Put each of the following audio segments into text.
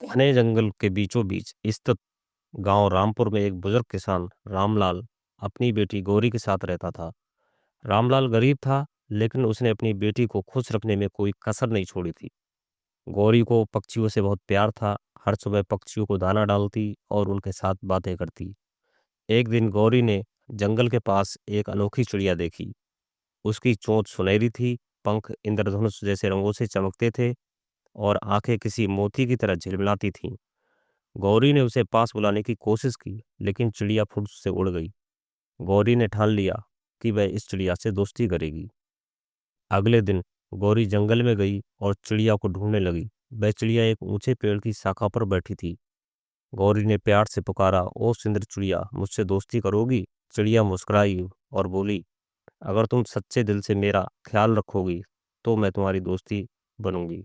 घने जंगल के बीचों बीच स्थित गांव रामपुर में एक बुजुर्ग किसान रामलाल अपनी बेटी गौरी के साथ रहता था। रामलाल गरीब था, लेकिन उसने अपनी बेटी को खुश रखने में कोई कसर नहीं छोड़ी थी। गौरी को पक्षियों से बहुत प्यार था। हर सुबह पक्षियों को दाना डालती और उनके साथ बातें करती। एक दिन गौरी ने जंगल के पास एक अनोखी चिड़िया देखी। उसकी चोंच सुनहरी थी, पंख इंद्रधनुष जैसे रंगों से चमकते थे और आंखें किसी मोती की तरह झिलमिलाती थीं। गौरी ने उसे पास बुलाने की कोशिश की, लेकिन चिड़िया फुर्र से उड़ गई। गौरी ने ठान लिया कि वह इस चिड़िया से दोस्ती करेगी। अगले दिन गौरी जंगल में गई और चिड़िया को ढूंढने लगी। वह चिड़िया एक ऊंचे पेड़ की शाखा पर बैठी थी। गौरी ने प्यार से पुकारा, ओ सुंदर चिड़िया, मुझसे दोस्ती करोगी? चिड़िया मुस्कुराई और बोली, अगर तुम सच्चे दिल से मेरा ख्याल रखोगी तो मैं तुम्हारी दोस्ती बनूंगी।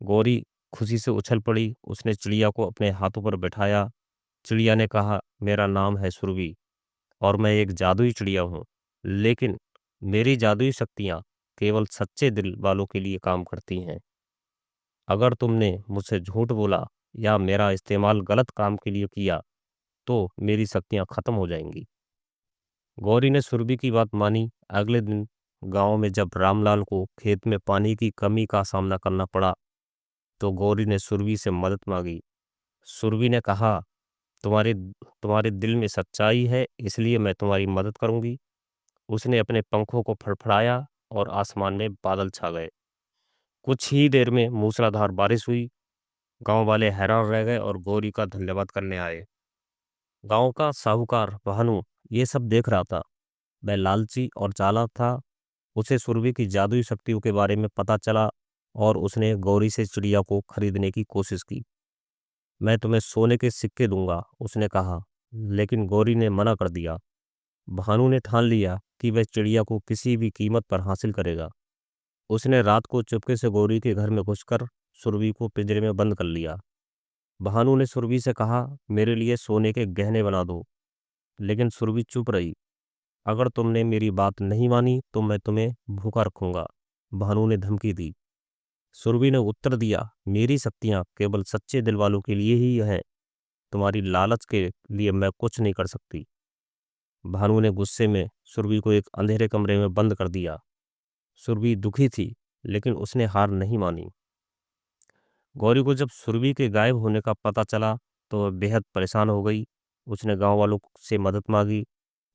गौरी खुशी से उछल पड़ी। उसने चिड़िया को अपने हाथों पर बैठाया। चिड़िया ने कहा, मेरा नाम है सुरभि और मैं एक जादुई चिड़िया हूँ, लेकिन मेरी जादुई शक्तियाँ केवल सच्चे दिल वालों के लिए काम करती हैं। अगर तुमने मुझसे झूठ बोला या मेरा इस्तेमाल गलत काम के लिए किया तो मेरी शक्तियाँ खत्म हो जाएंगी। गौरी ने सुरभि की बात मानी। अगले दिन गांव में जब रामलाल को खेत में पानी की कमी का सामना करना पड़ा तो गौरी ने सुरभि से मदद मांगी। सुरभि ने कहा, तुम्हारे तुम्हारे दिल में सच्चाई है, इसलिए मैं तुम्हारी मदद करूंगी। उसने अपने पंखों को फड़फड़ाया और आसमान में बादल छा गए। कुछ ही देर में मूसलाधार बारिश हुई। गांव वाले हैरान रह गए और गौरी का धन्यवाद करने आए। गांव का साहूकार भानु ये सब देख रहा था। वह लालची और चालाक था। उसे सुरभि की जादुई शक्तियों के बारे में पता चला और उसने गौरी से चिड़िया को खरीदने की कोशिश की। मैं तुम्हें सोने के सिक्के दूंगा, उसने कहा, लेकिन गौरी ने मना कर दिया। भानु ने ठान लिया कि वह चिड़िया को किसी भी कीमत पर हासिल करेगा। उसने रात को चुपके से गौरी के घर में घुसकर सुरभि को पिंजरे में बंद कर लिया। भानु ने सुरभि से कहा, मेरे लिए सोने के गहने बना दो, लेकिन सुरभि चुप रही। अगर तुमने मेरी बात नहीं मानी तो मैं तुम्हें भूखा रखूंगा, भानु ने धमकी दी। सुरभि ने उत्तर दिया, मेरी शक्तियां केवल सच्चे दिल वालों के लिए ही हैं, तुम्हारी लालच के लिए मैं कुछ नहीं कर सकती। भानु ने गुस्से में सुरभि को एक अंधेरे कमरे में बंद कर दिया। सुरभि दुखी थी, लेकिन उसने हार नहीं मानी। गौरी को जब सुरभि के गायब होने का पता चला तो वह बेहद परेशान हो गई। उसने गांव वालों से मदद मांगी,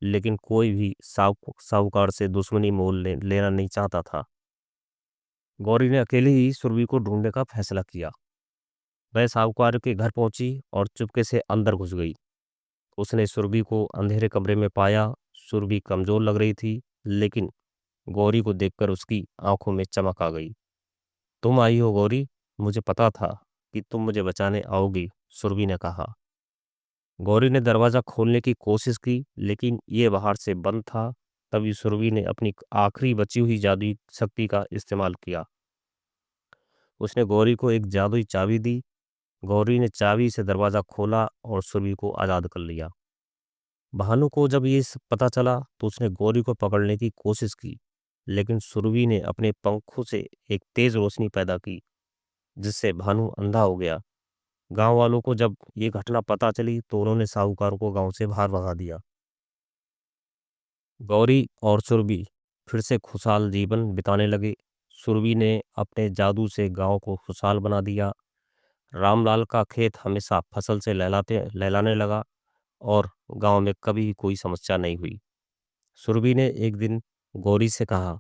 लेकिन कोई भी साहूकार से दुश्मनी मोल लेना नहीं चाहता था। गौरी ने अकेले ही सुरभि को ढूंढने का फैसला किया। वह साहूकार के घर पहुंची और चुपके से अंदर घुस गई। उसने सुरभि को अंधेरे कमरे में पाया। सुरभि कमजोर लग रही थी, लेकिन गौरी को देखकर उसकी आंखों में चमक आ गई। तुम आई हो गौरी, मुझे पता था कि तुम मुझे बचाने आओगी, सुरभि ने कहा। गौरी ने दरवाजा खोलने की कोशिश की, लेकिन ये बाहर से बंद था। तभी सुरभि ने अपनी आखिरी बची हुई जादुई शक्ति का इस्तेमाल किया। उसने गौरी को एक जादुई चाबी दी। गौरी ने चाबी से दरवाजा खोला और सुरभि को आजाद कर लिया। भानु को जब ये सब पता चला तो उसने गौरी को पकड़ने की कोशिश की, लेकिन सुरभि ने अपने पंखों से एक तेज रोशनी पैदा की, जिससे भानु अंधा हो गया। गांव वालों को जब ये घटना पता चली तो उन्होंने साहूकार को गांव से बाहर भगा दिया। गौरी और सुरभि फिर से खुशहाल जीवन बिताने लगे। सुरभि ने अपने जादू से गांव को खुशहाल बना दिया। रामलाल का खेत हमेशा फसल से लहलाते लहलाने लगा और गांव में कभी कोई समस्या नहीं हुई। सुरभि ने एक दिन गौरी से कहा,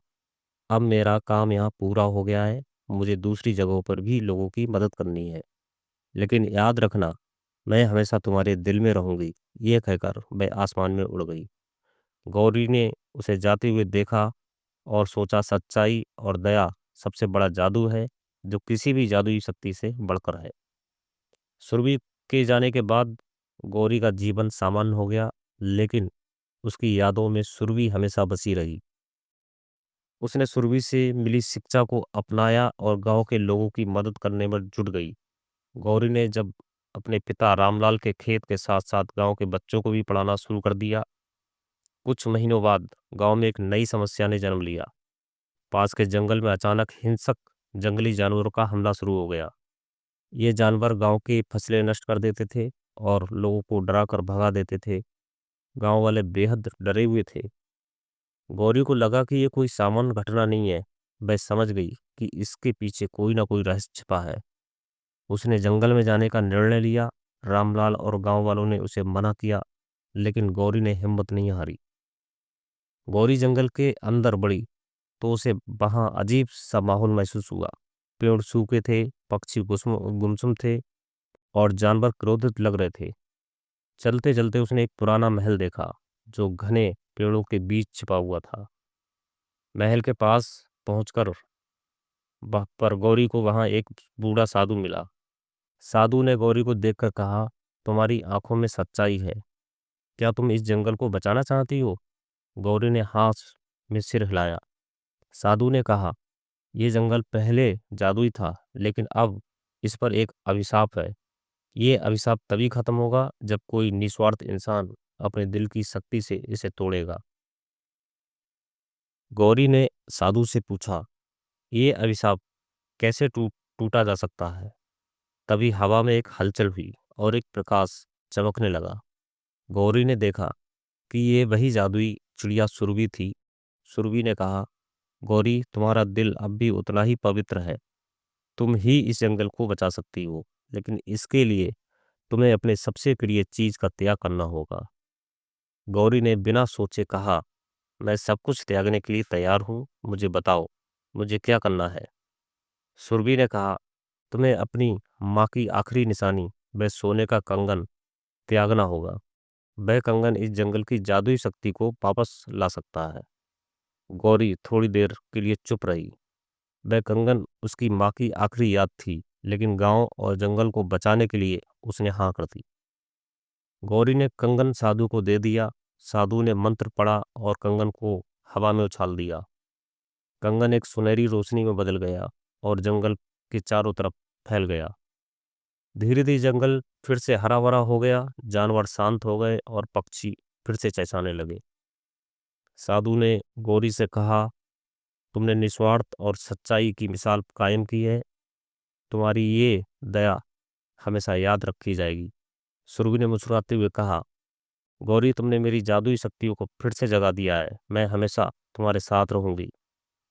अब मेरा काम यहाँ पूरा हो गया है, मुझे दूसरी जगहों पर भी लोगों की मदद करनी है, लेकिन याद रखना, मैं हमेशा तुम्हारे दिल में रहूंगी। ये कहकर वह आसमान में उड़ गई। गौरी ने उसे जाते हुए देखा और सोचा, सच्चाई और दया सबसे बड़ा जादू है जो किसी भी जादुई शक्ति से बढ़कर है। सुरभि के जाने के बाद गौरी का जीवन सामान्य हो गया, लेकिन उसकी यादों में सुरभि हमेशा बसी रही। उसने सुरभि से मिली शिक्षा को अपनाया और गांव के लोगों की मदद करने में जुट गई। गौरी ने जब अपने पिता रामलाल के खेत के साथ साथ गांव के बच्चों को भी पढ़ाना शुरू कर दिया। कुछ महीनों बाद गांव में एक नई समस्या ने जन्म लिया। पास के जंगल में अचानक हिंसक जंगली जानवरों का हमला शुरू हो गया। ये जानवर गांव की फसलें नष्ट कर देते थे और लोगों को डरा कर भगा देते थे। गांव वाले बेहद डरे हुए थे। गौरी को लगा कि ये कोई सामान्य घटना नहीं है। वह समझ गई कि इसके पीछे कोई ना कोई रहस्य छिपा है। उसने जंगल में जाने का निर्णय लिया। रामलाल और गांव वालों ने उसे मना किया, लेकिन गौरी ने हिम्मत नहीं हारी। गौरी जंगल के अंदर बढ़ी तो उसे वहां अजीब सा माहौल महसूस हुआ। पेड़ सूखे थे, पक्षी गुमसुम थे और जानवर क्रोधित लग रहे थे। चलते चलते उसने एक पुराना महल देखा जो घने पेड़ों के बीच छिपा हुआ था। महल के पास पहुंचकर पर गौरी को वहां एक बूढ़ा साधु मिला। साधु ने गौरी को देखकर कहा, तुम्हारी आंखों में सच्चाई है। क्या तुम इस जंगल को बचाना चाहती हो? गौरी ने हाथ में सिर हिलाया। साधु ने कहा, यह जंगल पहले जादुई था, लेकिन अब इस पर एक अभिशाप है। ये अभिशाप तभी खत्म होगा जब कोई निस्वार्थ इंसान अपने दिल की शक्ति से इसे तोड़ेगा। गौरी ने साधु से पूछा, ये अभिशाप कैसे टूटा जा सकता है? तभी हवा में एक हलचल हुई और एक प्रकाश चमकने लगा। गौरी ने देखा कि ये वही जादुई चिड़िया सुरभि थी। सुरभि ने कहा, गौरी, तुम्हारा दिल अब भी उतना ही पवित्र है। तुम ही इस जंगल को बचा सकती हो, लेकिन इसके लिए तुम्हें अपने सबसे प्रिय चीज का त्याग करना होगा। गौरी ने बिना सोचे कहा, मैं सब कुछ त्यागने के लिए तैयार हूँ। मुझे बताओ, मुझे क्या करना है? सुरभि ने कहा, तुम्हें अपनी माँ की आखिरी निशानी, वह सोने का कंगन, त्यागना होगा। वह कंगन इस जंगल की जादुई शक्ति को वापस ला सकता है। गौरी थोड़ी देर के लिए चुप रही। वह कंगन उसकी माँ की आखिरी याद थी, लेकिन गांव और जंगल को बचाने के लिए उसने हाँ कर दी। गौरी ने कंगन साधु को दे दिया। साधु ने मंत्र पढ़ा और कंगन को हवा में उछाल दिया। कंगन एक सुनहरी रोशनी में बदल गया और जंगल के चारों तरफ फैल गया। धीरे धीरे जंगल फिर से हरा भरा हो गया। जानवर शांत हो गए और पक्षी फिर से चहचहाने लगे। साधु ने गौरी से कहा, तुमने निस्वार्थ और सच्चाई की मिसाल कायम की है। तुम्हारी ये दया हमेशा याद रखी जाएगी। सुरभि ने मुस्कुराते हुए कहा, गौरी, तुमने मेरी जादुई शक्तियों को फिर से जगा दिया है। मैं हमेशा तुम्हारे साथ रहूंगी,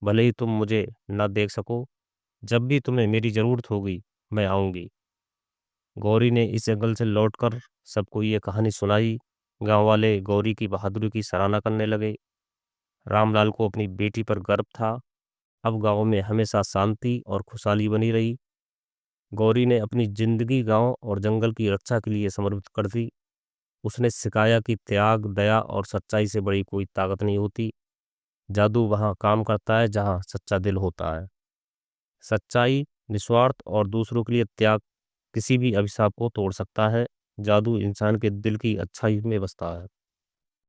भले ही तुम मुझे न देख सको। जब भी तुम्हें मेरी जरूरत होगी, मैं आऊंगी। गौरी ने इस जंगल से लौटकर सबको ये कहानी सुनाई। गांव वाले गौरी की बहादुरी की सराहना करने लगे। रामलाल को अपनी बेटी पर गर्व था। अब गांव में हमेशा शांति और खुशहाली बनी रही। गौरी ने अपनी जिंदगी गांव और जंगल की रक्षा के लिए समर्पित कर दी। उसने सिखाया कि त्याग, दया और सच्चाई से बड़ी कोई ताकत नहीं होती। जादू वहाँ काम करता है जहाँ सच्चा दिल होता है। सच्चाई, निस्वार्थ और दूसरों के लिए त्याग किसी भी अभिशाप को तोड़ सकता है। जादू इंसान के दिल की अच्छाई में बसता है।